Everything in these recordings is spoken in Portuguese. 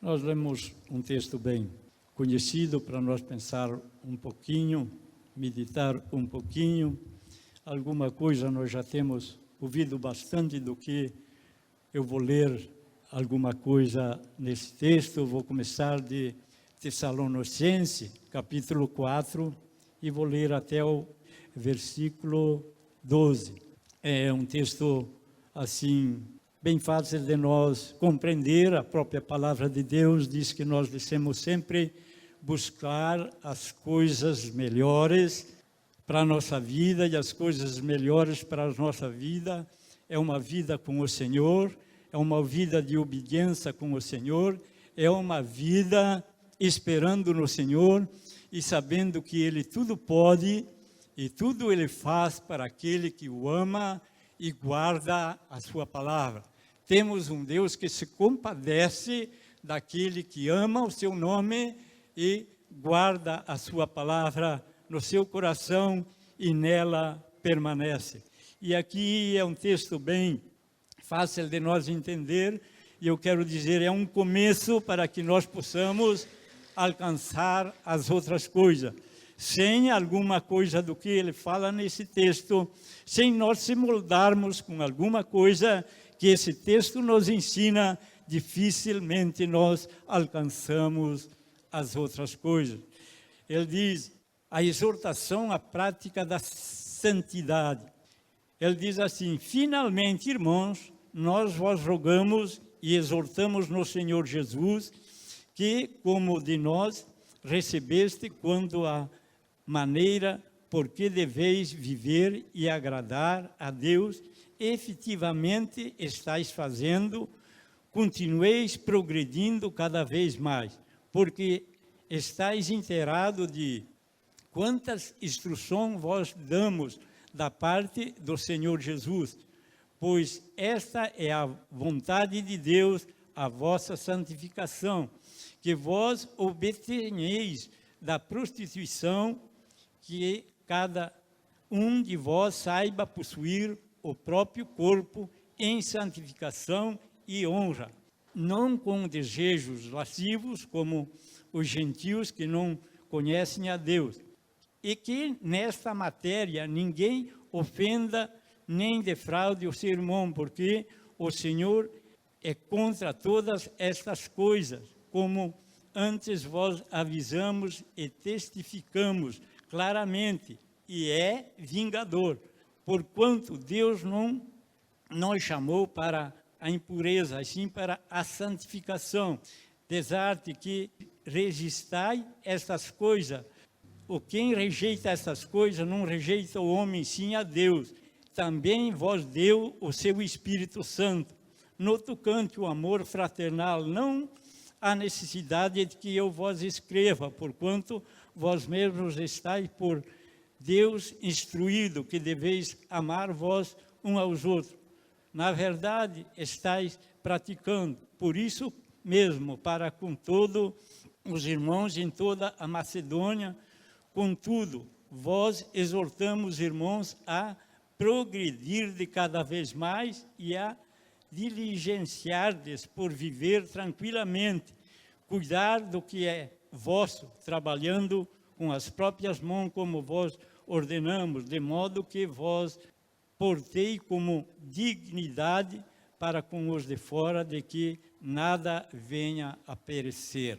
Nós lemos um texto bem conhecido para nós pensar um pouquinho, meditar um pouquinho. Alguma coisa nós já temos ouvido bastante do que eu vou ler alguma coisa nesse texto. Eu vou começar de Tessalonicenses, capítulo 4, e vou ler até o versículo 12. É um texto, assim, bem fácil de nós compreender. A própria palavra de Deus diz que nós devemos sempre buscar as coisas melhores para a nossa vida, e as coisas melhores para a nossa vida é uma vida com o Senhor, é uma vida de obediência com o Senhor, é uma vida esperando no Senhor e sabendo que Ele tudo pode e tudo Ele faz para aquele que o ama e guarda a sua palavra. Temos um Deus que se compadece daquele que ama o seu nome e guarda a sua palavra no seu coração e nela permanece. E aqui é um texto bem fácil de nós entender, e eu quero dizer, é um começo para que nós possamos alcançar as outras coisas. Sem alguma coisa do que ele fala nesse texto, sem nós se moldarmos com alguma coisa que esse texto nos ensina, dificilmente nós alcançamos as outras coisas. Ele diz, a exortação à prática da santidade. Ele diz assim, finalmente, irmãos, nós vos rogamos e exortamos no Senhor Jesus, que, como de nós recebeste quando a maneira por que deveis viver e agradar a Deus, efetivamente estáis fazendo, continueis progredindo cada vez mais, porque estáis inteirados de quantas instruções vos damos da parte do Senhor Jesus, pois esta é a vontade de Deus, a vossa santificação, que vós obtenheis da prostituição, que cada um de vós saiba possuir o próprio corpo em santificação e honra, não com desejos lascivos, como os gentios que não conhecem a Deus, e que nesta matéria ninguém ofenda nem defraude o seu irmão, porque o Senhor é contra todas estas coisas, como antes vos avisamos e testificamos claramente, e é vingador, porquanto Deus não nos chamou para a impureza, assim para a santificação. Desarte que resistai estas coisas. O quem rejeita essas coisas não rejeita o homem, sim a Deus. Também vos deu o seu Espírito Santo. No tocante o amor fraternal, não há necessidade de que eu vos escreva, porquanto vós mesmos estáis por Deus instruído, que deveis amar vós uns aos outros. Na verdade, estáis praticando. Por isso mesmo, para com todos os irmãos em toda a Macedônia, contudo, vós exortamos, irmãos, a progredir de cada vez mais e a diligenciar-des por viver tranquilamente, cuidar do que é vosso, trabalhando com as próprias mãos, como vós ordenamos, de modo que vós portei como dignidade para com os de fora, de que nada venha a perecer.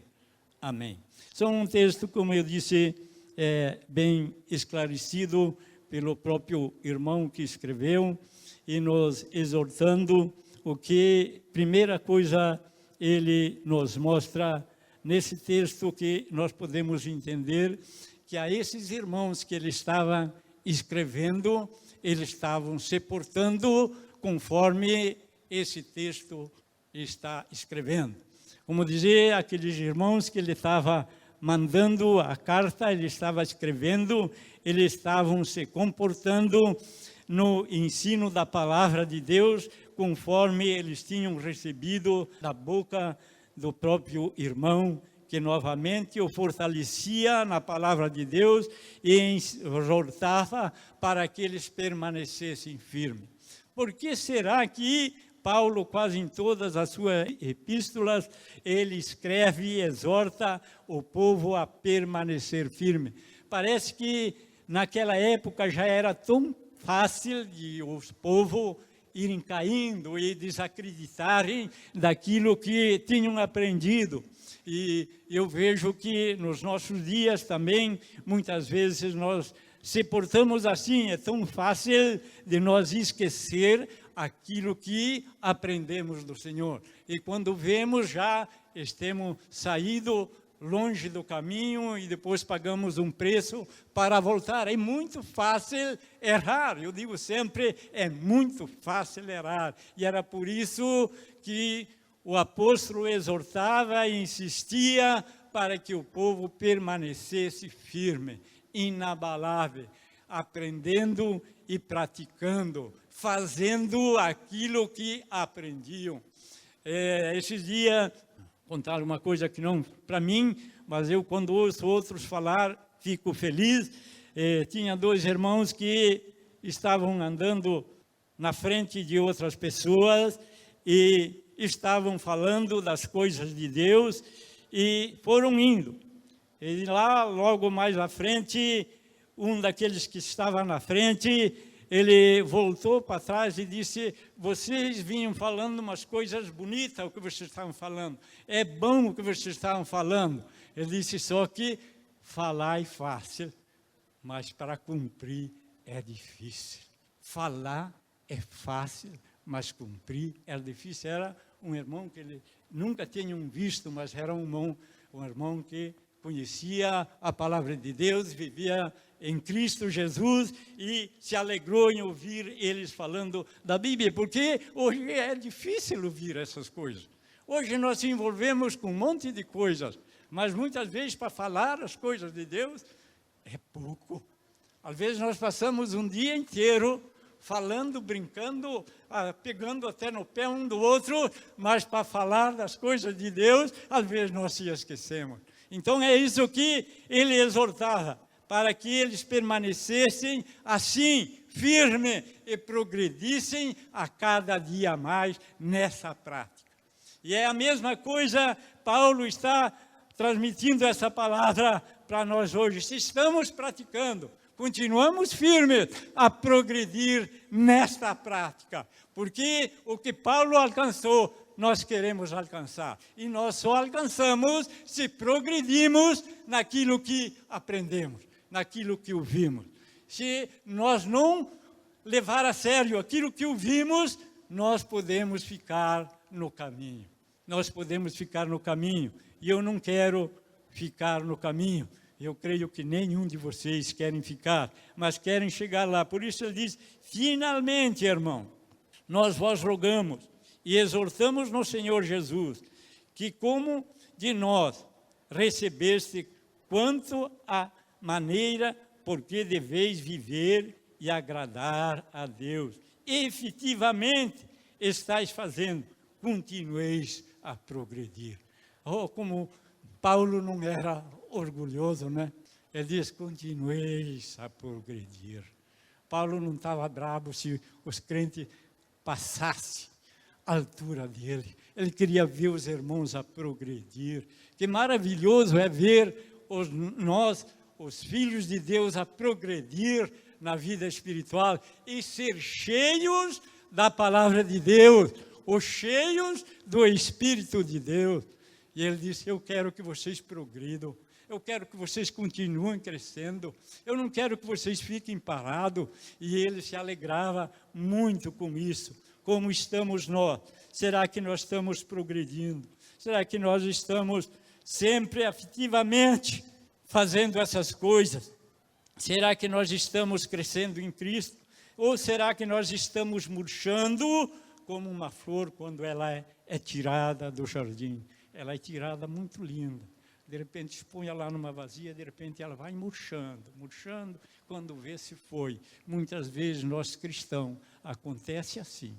Amém. São um texto, como eu disse, bem esclarecido pelo próprio irmão que escreveu, e nos exortando o que, primeira coisa, ele nos mostra nesse texto, que nós podemos entender que a esses irmãos que ele estava escrevendo, eles estavam se portando conforme esse texto está escrevendo. Como dizia, aqueles irmãos que ele estava mandando a carta, ele estava escrevendo, eles estavam se comportando no ensino da palavra de Deus, conforme eles tinham recebido da boca do próprio irmão, que novamente o fortalecia na palavra de Deus e exortava para que eles permanecessem firmes. Por que será que Paulo, quase em todas as suas epístolas, ele escreve e exorta o povo a permanecer firme. Parece que naquela época já era tão fácil de os povos irem caindo e desacreditarem daquilo que tinham aprendido. E eu vejo que nos nossos dias também, muitas vezes nós se portamos assim, é tão fácil de nós esquecer aquilo que aprendemos do Senhor. E quando vemos, já estamos saído longe do caminho e depois pagamos um preço para voltar. É muito fácil errar, eu digo sempre, é muito fácil errar. E era por isso que o apóstolo exortava e insistia para que o povo permanecesse firme, inabalável, aprendendo e praticando, fazendo aquilo que aprendiam. Esses dias, contar uma coisa que não para mim, mas eu quando ouço outros falar, fico feliz. Tinha 2 irmãos que estavam andando na frente de outras pessoas e estavam falando das coisas de Deus e foram indo. E lá, logo mais à frente, um daqueles que estava na frente, ele voltou para trás e disse: vocês vinham falando umas coisas bonitas, o que vocês estavam falando. É bom o que vocês estavam falando. Ele disse: só que falar é fácil, mas para cumprir é difícil. Falar é fácil, mas cumprir é difícil. Era um irmão que ele nunca tinham visto, mas era um irmão que conhecia a palavra de Deus, vivia em Cristo Jesus e se alegrou em ouvir eles falando da Bíblia, porque hoje é difícil ouvir essas coisas. Hoje nós se envolvemos com um monte de coisas, mas muitas vezes para falar as coisas de Deus é pouco. Às vezes nós passamos um dia inteiro falando, brincando, pegando até no pé um do outro, mas para falar das coisas de Deus, às vezes nós se esquecemos. Então é isso que ele exortava, para que eles permanecessem assim, firmes e progredissem a cada dia mais nessa prática. E é a mesma coisa, Paulo está transmitindo essa palavra para nós hoje. Se estamos praticando, continuamos firmes a progredir nesta prática, porque o que Paulo alcançou, nós queremos alcançar. E nós só alcançamos se progredimos naquilo que aprendemos, naquilo que ouvimos. Se nós não levar a sério aquilo que ouvimos, nós podemos ficar no caminho. Nós podemos ficar no caminho. E eu não quero ficar no caminho. Eu creio que nenhum de vocês querem ficar, mas querem chegar lá. Por isso ele diz: finalmente, irmão, nós vos rogamos e exortamos no Senhor Jesus, que como de nós recebeste quanto a maneira por que deveis viver e agradar a Deus, efetivamente estáis fazendo, continueis a progredir. Oh, como Paulo não era orgulhoso, né? Ele diz: continueis a progredir. Paulo não estava bravo se os crentes passassem à altura dele. Ele queria ver os irmãos a progredir. Que maravilhoso é ver nós, os filhos de Deus, a progredir na vida espiritual e ser cheios da palavra de Deus, ou cheios do Espírito de Deus. E ele disse: eu quero que vocês progridam, eu quero que vocês continuem crescendo, eu não quero que vocês fiquem parados. E ele se alegrava muito com isso. Como estamos nós? Será que nós estamos progredindo? Será que nós estamos sempre afetivamente fazendo essas coisas? Será que nós estamos crescendo em Cristo? Ou será que nós estamos murchando como uma flor quando ela é tirada do jardim? Ela é tirada muito linda. De repente, expõe lá numa vazia, de repente ela vai murchando, murchando, quando vê se foi. Muitas vezes nós cristãos, acontece assim.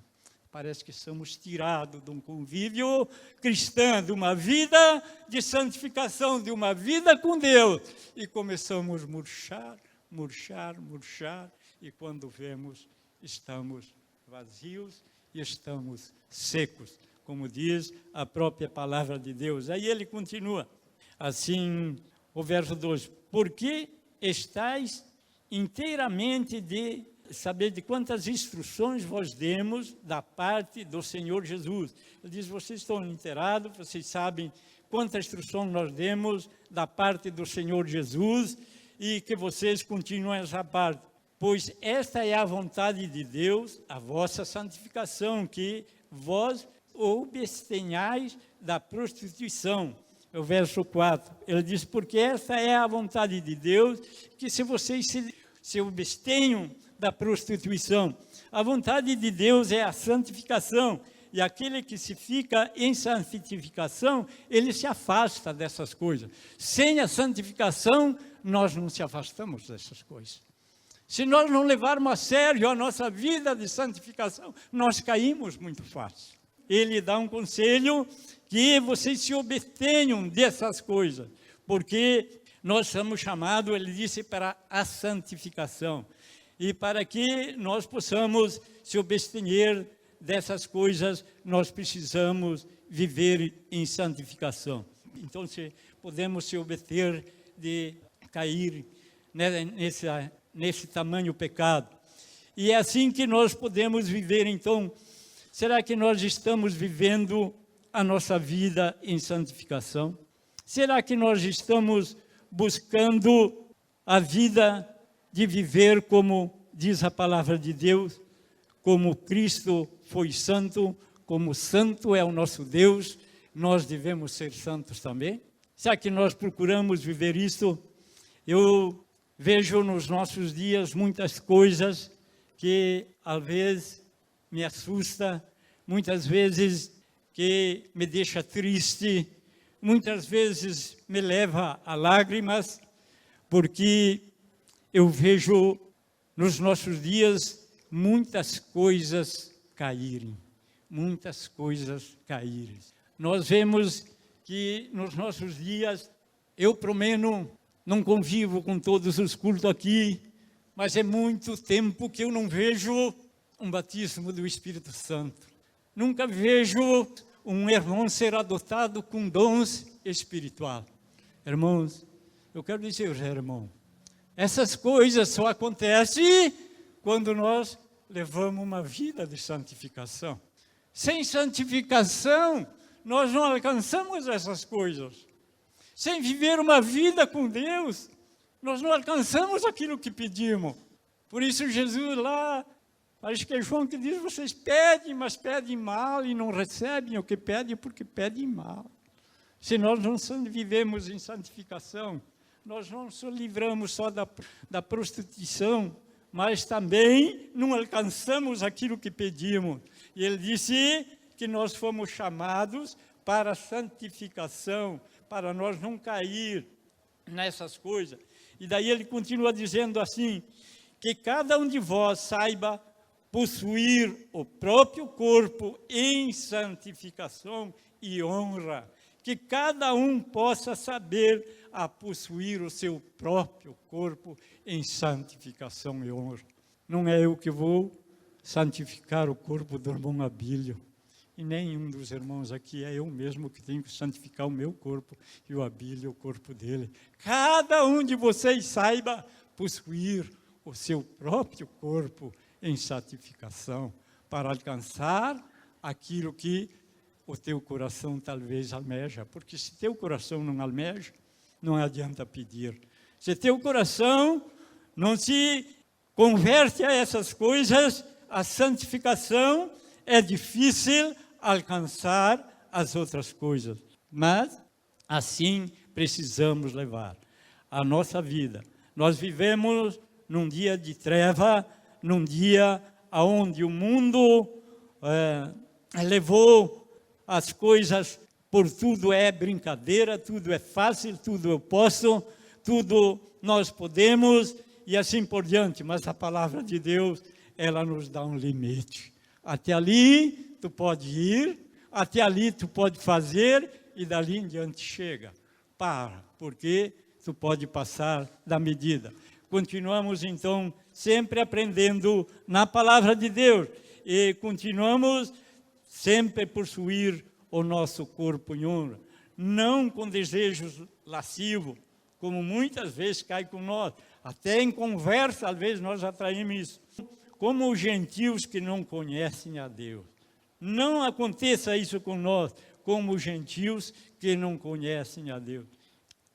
Parece que somos tirados de um convívio cristão, de uma vida de santificação, de uma vida com Deus. E começamos a murchar, murchar, murchar. E quando vemos, estamos vazios e estamos secos, como diz a própria palavra de Deus. Aí ele continua, assim, o verso 2, porque estáis inteiramente de saber de quantas instruções vos demos da parte do Senhor Jesus. Ele diz, vocês estão inteirados, vocês sabem quanta instrução nós demos da parte do Senhor Jesus e que vocês continuem essa parte. Pois esta é a vontade de Deus, a vossa santificação, que vós abstenhais da prostituição. O verso 4, ele diz, porque esta é a vontade de Deus, que se vocês se abstenham da prostituição. A vontade de Deus é a santificação, e aquele que se fica em santificação, ele se afasta dessas coisas. Sem a santificação, nós não se afastamos dessas coisas. Se nós não levarmos a sério a nossa vida de santificação, nós caímos muito fácil. Ele dá um conselho que vocês se obtenham dessas coisas, porque nós somos chamados, ele disse, para a santificação. E para que nós possamos se abster dessas coisas, nós precisamos viver em santificação. Então, se podemos se abster de cair, né, nesse tamanho pecado. E é assim que nós podemos viver. Então, será que nós estamos vivendo a nossa vida em santificação? Será que nós estamos buscando a vida de viver como diz a palavra de Deus, como Cristo foi santo, como santo é o nosso Deus, nós devemos ser santos também? Será que nós procuramos viver isso? Eu vejo nos nossos dias muitas coisas que às vezes me assusta, muitas vezes que me deixa triste, muitas vezes me leva a lágrimas, porque eu vejo nos nossos dias muitas coisas caírem, muitas coisas caírem. Nós vemos que nos nossos dias, eu pelo menos não convivo com todos os cultos aqui, mas é muito tempo que eu não vejo um batismo do Espírito Santo. Nunca vejo um irmão ser adotado com dons espirituais. Irmãos, eu quero dizer, irmão, essas coisas só acontecem quando nós levamos uma vida de santificação. Sem santificação, nós não alcançamos essas coisas. Sem viver uma vida com Deus, nós não alcançamos aquilo que pedimos. Por isso Jesus lá, acho que é João que diz, vocês pedem, mas pedem mal e não recebem o que pedem porque pedem mal. Se nós não vivemos em santificação, nós não nos livramos só da prostituição, mas também não alcançamos aquilo que pedimos. E ele disse que nós fomos chamados para a santificação, para nós não cair nessas coisas. E daí ele continua dizendo assim, que cada um de vós saiba possuir o próprio corpo em santificação e honra, que cada um possa saber a possuir o seu próprio corpo em santificação e honra. Não é eu que vou santificar o corpo do irmão Abílio, e nenhum dos irmãos aqui, é eu mesmo que tenho que santificar o meu corpo, e o Abílio, o corpo dele. Cada um de vocês saiba possuir o seu próprio corpo em santificação, para alcançar aquilo que o teu coração talvez almeja, porque se teu coração não almeja, não adianta pedir. Se teu coração não se converte a essas coisas, a santificação é difícil alcançar as outras coisas. Mas assim precisamos levar a nossa vida. Nós vivemos num dia de treva, num dia onde o mundo levou as coisas, por tudo é brincadeira, tudo é fácil, tudo eu posso, tudo nós podemos e assim por diante. Mas a palavra de Deus, ela nos dá um limite. Até ali tu pode ir, até ali tu pode fazer e dali em diante chega. Para, porque tu pode passar da medida. continuamos então sempre aprendendo na palavra de Deus e continuamos sempre a possuir o nosso corpo em honra, não com desejos lascivos, como muitas vezes cai com nós, até em conversa, às vezes nós atraímos isso, como os gentios que não conhecem a Deus. Não aconteça isso com nós, como os gentios que não conhecem a Deus.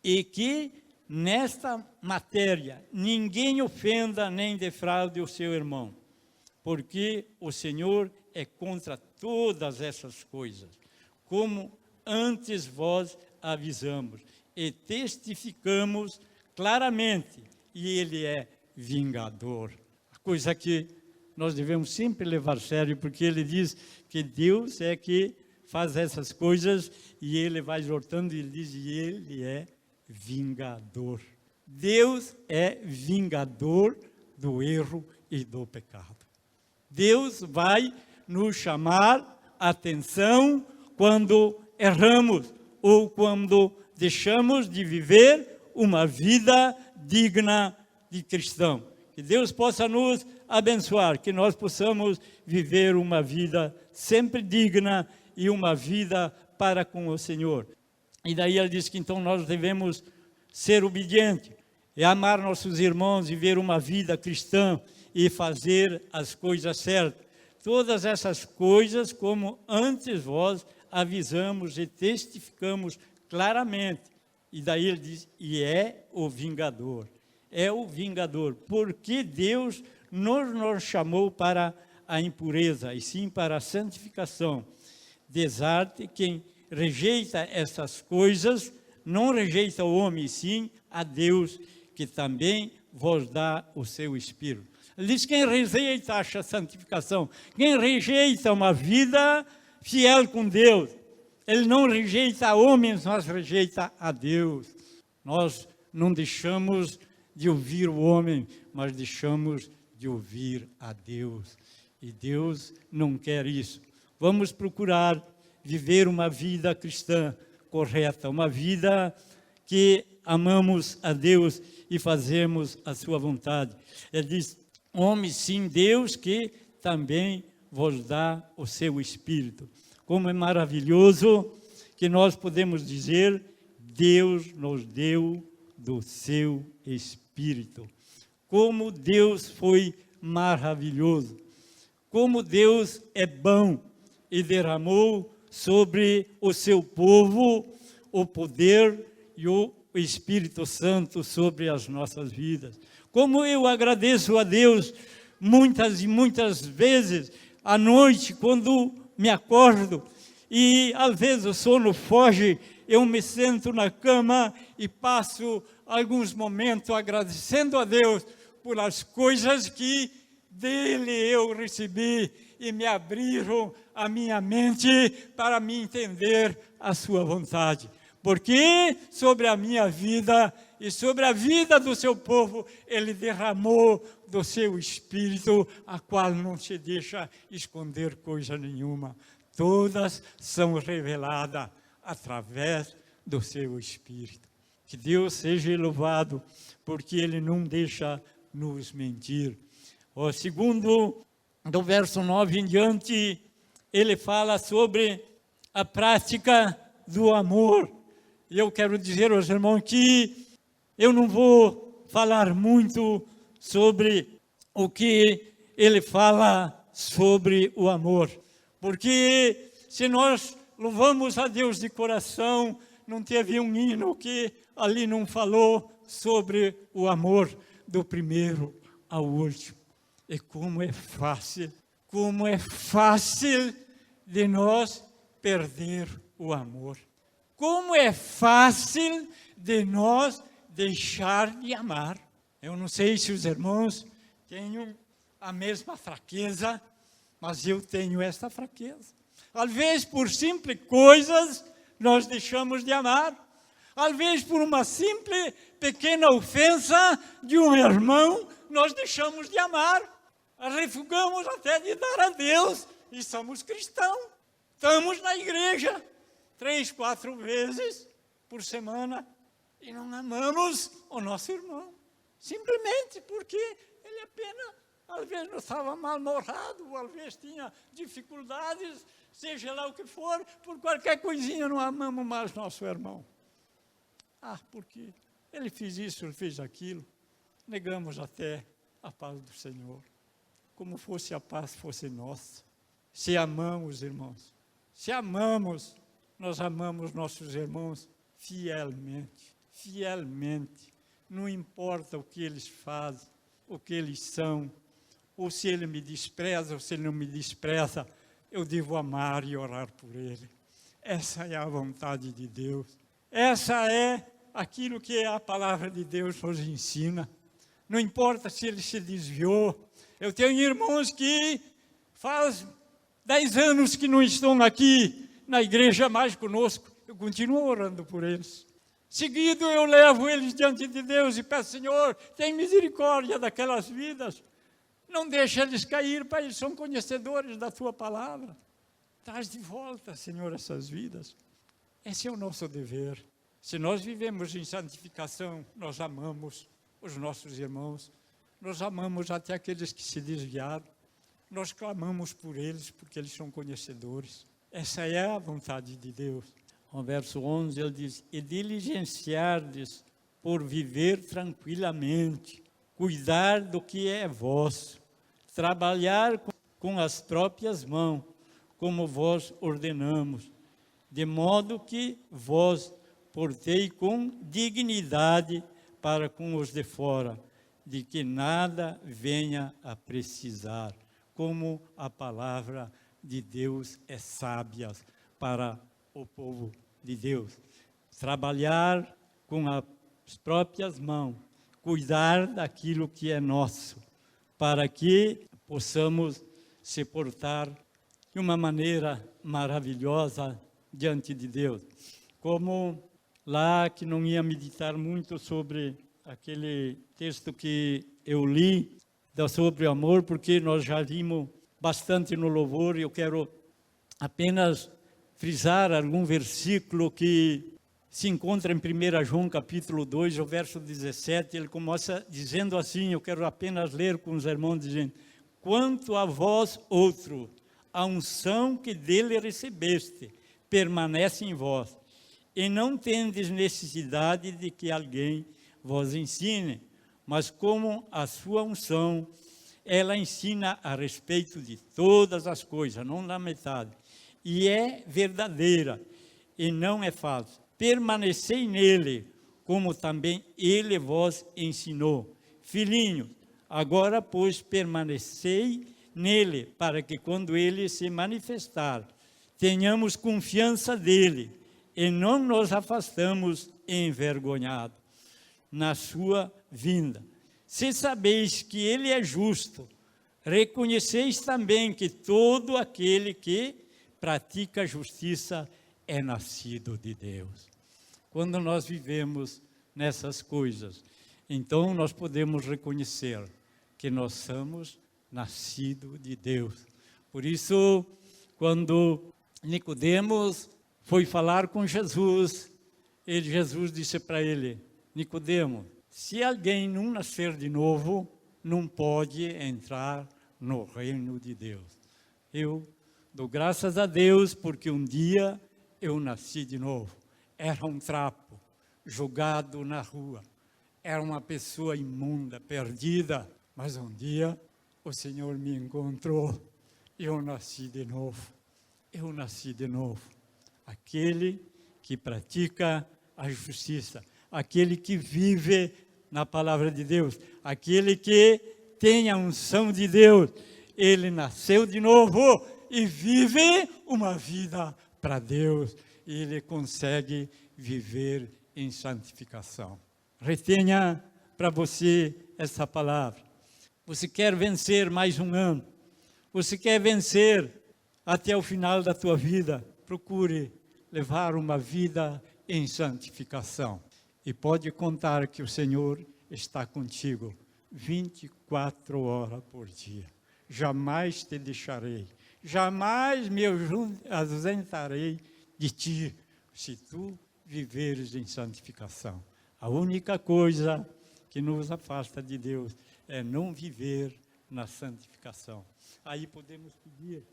E que nesta matéria ninguém ofenda nem defraude o seu irmão, porque o Senhor é contra todas essas coisas, como antes vós avisamos e testificamos claramente, e Ele é vingador. A coisa que nós devemos sempre levar a sério, porque Ele diz que Deus é que faz essas coisas, e Ele vai exortando, e Ele diz, e Ele é vingador. Deus é vingador do erro e do pecado. Deus vai nos chamar a atenção quando erramos, ou quando deixamos de viver uma vida digna de cristão. Que Deus possa nos abençoar, que nós possamos viver uma vida sempre digna e uma vida para com o Senhor. E daí ele diz que então nós devemos ser obedientes, e amar nossos irmãos, viver uma vida cristã e fazer as coisas certas. Todas essas coisas, como antes vós avisamos e testificamos claramente. E daí ele diz, e é o vingador. É o vingador, porque Deus não nos chamou para a impureza, e sim para a santificação. Desarte quem rejeita essas coisas, não rejeita o homem, sim a Deus, que também vos dá o seu Espírito. Ele diz, quem rejeita a santificação, quem rejeita uma vida fiel com Deus, ele não rejeita homens, mas rejeita a Deus. Nós não deixamos de ouvir o homem, mas deixamos de ouvir a Deus. E Deus não quer isso. Vamos procurar viver uma vida cristã correta, uma vida que amamos a Deus e fazemos a sua vontade. Ele diz, homem sim, Deus que também vos dá o seu Espírito. Como é maravilhoso que nós podemos dizer, Deus nos deu do seu Espírito. Como Deus foi maravilhoso. Como Deus é bom e derramou sobre o seu povo o poder e o Espírito Santo sobre as nossas vidas. Como eu agradeço a Deus muitas e muitas vezes à noite, quando me acordo e às vezes o sono foge, eu me sento na cama e passo alguns momentos agradecendo a Deus por as coisas que dele eu recebi e me abriram a minha mente para me entender a sua vontade. Porque sobre a minha vida e sobre a vida do seu povo, ele derramou do seu Espírito, a qual não se deixa esconder coisa nenhuma. Todas são reveladas através do seu Espírito. Que Deus seja louvado, porque Ele não deixa nos mentir. O segundo, do verso 9 em diante, ele fala sobre a prática do amor. E eu quero dizer aos irmãos que eu não vou falar muito sobre o que ele fala sobre o amor. Porque se nós louvamos a Deus de coração, não teve um hino que ali não falou sobre o amor do primeiro ao último. E como é fácil de nós perder o amor. Como é fácil de nós deixar de amar. Eu não sei se os irmãos têm a mesma fraqueza, mas eu tenho esta fraqueza. Às vezes, por simples coisas, nós deixamos de amar. Às vezes, por uma simples, pequena ofensa de um irmão, nós deixamos de amar. Refugamos até de dar a Deus e somos cristãos. Estamos na igreja 3, 4 vezes por semana e não amamos o nosso irmão. Simplesmente porque ele apenas, às vezes, não estava mal-humorado, ou às vezes tinha dificuldades, seja lá o que for, por qualquer coisinha não amamos mais nosso irmão. Porque ele fez isso, ele fez aquilo, negamos até a paz do Senhor, como fosse a paz fosse nossa. Se amamos, irmãos, se amamos, nós amamos nossos irmãos fielmente, fielmente. Não importa o que eles fazem, o que eles são, ou se ele me despreza, ou se ele não me despreza, eu devo amar e orar por ele. Essa é a vontade de Deus. Essa é aquilo que a palavra de Deus nos ensina. Não importa se ele se desviou. Eu tenho irmãos que faz 10 anos que não estão aqui na igreja mais conosco. Eu continuo orando por eles. Seguido eu levo eles diante de Deus e peço, Senhor, tem misericórdia daquelas vidas. Não deixa eles cair, Pai, eles são conhecedores da Tua palavra. Traz de volta, Senhor, essas vidas. Esse é o nosso dever. Se nós vivemos em santificação, nós amamos os nossos irmãos, nós amamos até aqueles que se desviaram, nós clamamos por eles, porque eles são conhecedores. Essa é a vontade de Deus. No verso 11, ele diz, e diligenciardes por viver tranquilamente, cuidar do que é vosso, trabalhar com as próprias mãos, como vós ordenamos, de modo que vós portei com dignidade para com os de fora, de que nada venha a precisar, como a palavra de Deus é sábia para o povo de Deus. Trabalhar com as próprias mãos, cuidar daquilo que é nosso, para que possamos se portar de uma maneira maravilhosa diante de Deus. Como lá que não ia meditar muito sobre aquele texto que eu li, sobre o amor, porque nós já vimos bastante no louvor, e eu quero apenas frisar algum versículo que se encontra em 1 João capítulo 2, o verso 17, ele começa dizendo assim, eu quero apenas ler com os irmãos, dizendo, quanto a vós outro, a unção que dele recebeste, permanece em vós, e não tendes necessidade de que alguém vos ensine, mas como a sua unção, ela ensina a respeito de todas as coisas, não na metade, e é verdadeira, e não é falsa. Permanecei nele, como também ele vos ensinou. Filhinhos, agora, pois, permanecei nele, para que quando ele se manifestar, tenhamos confiança dele, e não nos afastamos envergonhados na sua vinda. Se sabeis que ele é justo, reconheceis também que todo aquele que pratica a justiça é nascido de Deus. Quando nós vivemos nessas coisas, então nós podemos reconhecer que nós somos nascidos de Deus. Por isso, quando Nicodemos foi falar com Jesus, Jesus disse para ele, Nicodemo, se alguém não nascer de novo, não pode entrar no reino de Deus. Eu dou graças a Deus porque um dia eu nasci de novo. Era um trapo jogado na rua. Era uma pessoa imunda, perdida. Mas um dia o Senhor me encontrou e eu nasci de novo. Eu nasci de novo. Aquele que pratica a justiça, aquele que vive na palavra de Deus, aquele que tem a unção de Deus, ele nasceu de novo e vive uma vida para Deus, e ele consegue viver em santificação. Retenha para você essa palavra. Você quer vencer mais um ano? Você quer vencer até o final da tua vida? Procure levar uma vida em santificação. E pode contar que o Senhor está contigo 24 horas por dia. Jamais te deixarei. Jamais me ausentarei de ti, se tu viveres em santificação. A única coisa que nos afasta de Deus é não viver na santificação. Aí podemos pedir,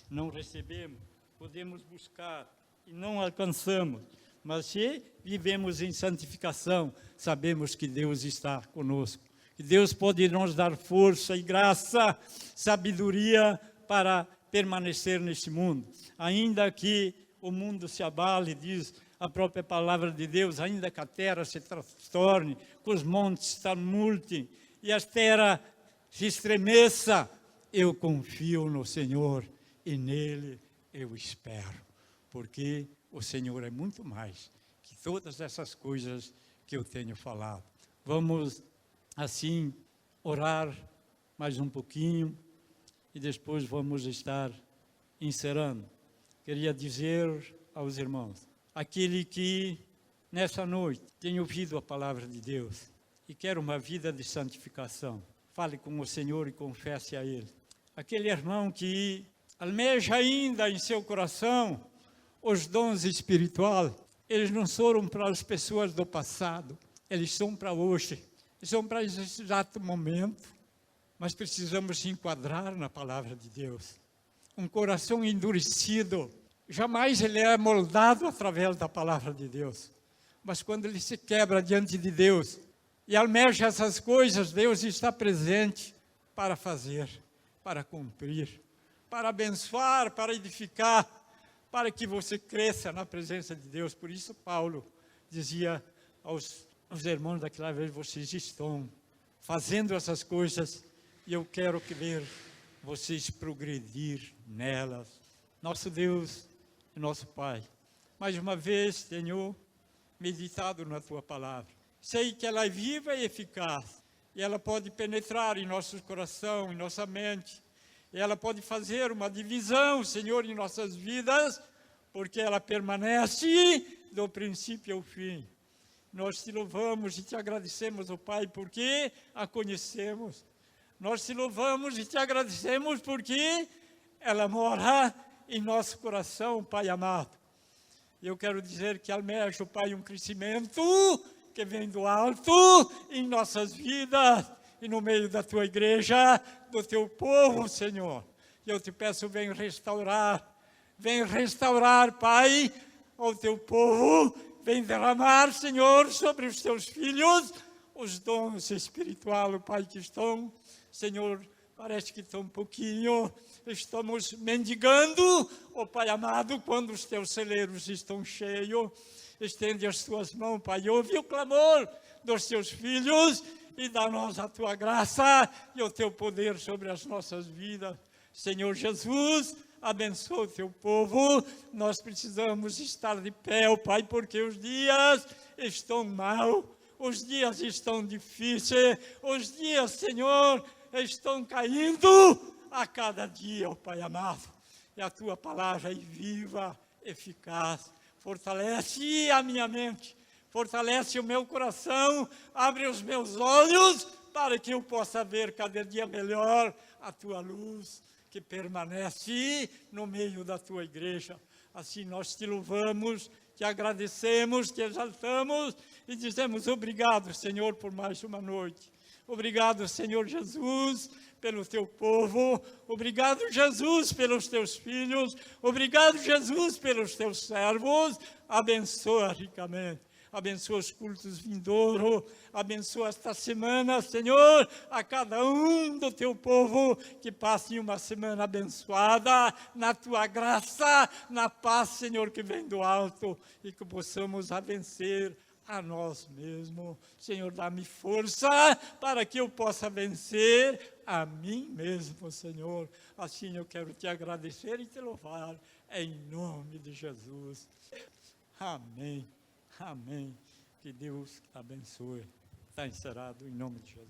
não recebemos, podemos buscar e não alcançamos. Mas se vivemos em santificação, sabemos que Deus está conosco. Que Deus pode nos dar força e graça, sabedoria para permanecer neste mundo. Ainda que o mundo se abale, diz a própria palavra de Deus, ainda que a terra se transtorne, que os montes se tumultem e a terra se estremeça, eu confio no Senhor e nele eu espero, porque o Senhor é muito mais que todas essas coisas que eu tenho falado. Vamos, assim, orar mais um pouquinho e depois vamos estar encerrando. Queria dizer aos irmãos, aquele que nessa noite tem ouvido a palavra de Deus e quer uma vida de santificação, fale com o Senhor e confesse a Ele. Aquele irmão que almeja ainda em seu coração os dons espirituais, eles não foram para as pessoas do passado, eles são para hoje, eles são para esse exato momento, mas precisamos se enquadrar na palavra de Deus. Um coração endurecido, jamais ele é moldado através da palavra de Deus, mas quando ele se quebra diante de Deus e almeja essas coisas, Deus está presente para fazer, para cumprir, para abençoar, para edificar, para que você cresça na presença de Deus. Por isso Paulo dizia aos irmãos daquela vez, vocês estão fazendo essas coisas e eu quero ver vocês progredir nelas. Nosso Deus e nosso Pai, mais uma vez tenho meditado na Tua Palavra. Sei que ela é viva e eficaz, e ela pode penetrar em nosso coração, em nossa mente, e ela pode fazer uma divisão, Senhor, em nossas vidas, porque ela permanece do princípio ao fim. Nós te louvamos e te agradecemos, ó Pai, porque a conhecemos. Nós te louvamos e te agradecemos porque ela mora em nosso coração, Pai amado. Eu quero dizer que almejo, Pai, um crescimento que vem do alto em nossas vidas e no meio da Tua igreja, do Teu povo, Senhor. E eu te peço, vem restaurar, Pai, ao Teu povo, vem derramar, Senhor, sobre os Teus filhos, os dons espirituais, Pai, que estão, Senhor, parece que estão um pouquinho, estamos mendigando, ó Pai amado, quando os Teus celeiros estão cheios, estende as Tuas mãos, Pai, ouve o clamor dos Teus filhos e dá-nos a Tua graça e o Teu poder sobre as nossas vidas. Senhor Jesus, abençoa o Teu povo, nós precisamos estar de pé, ó Pai, porque os dias estão maus, os dias estão difíceis, os dias, Senhor, estão caindo a cada dia, ó Pai amado. E a Tua palavra é viva, eficaz, fortalece a minha mente, fortalece o meu coração, abre os meus olhos para que eu possa ver cada dia melhor a Tua luz que permanece no meio da Tua igreja. Assim nós te louvamos, te agradecemos, te exaltamos e dizemos obrigado, Senhor, por mais uma noite. Obrigado, Senhor Jesus, pelo Teu povo. Obrigado, Jesus, pelos Teus filhos. Obrigado, Jesus, pelos Teus servos. Abençoa ricamente. Abençoa os cultos vindouros. Abençoa esta semana, Senhor, a cada um do Teu povo, que passe uma semana abençoada, na Tua graça, na paz, Senhor, que vem do alto, e que possamos a vencer a nós mesmos. Senhor, dá-me força para que eu possa vencer a mim mesmo, Senhor. Assim eu quero te agradecer e te louvar, em nome de Jesus. Amém. Amém. Que Deus abençoe. Está encerrado em nome de Jesus.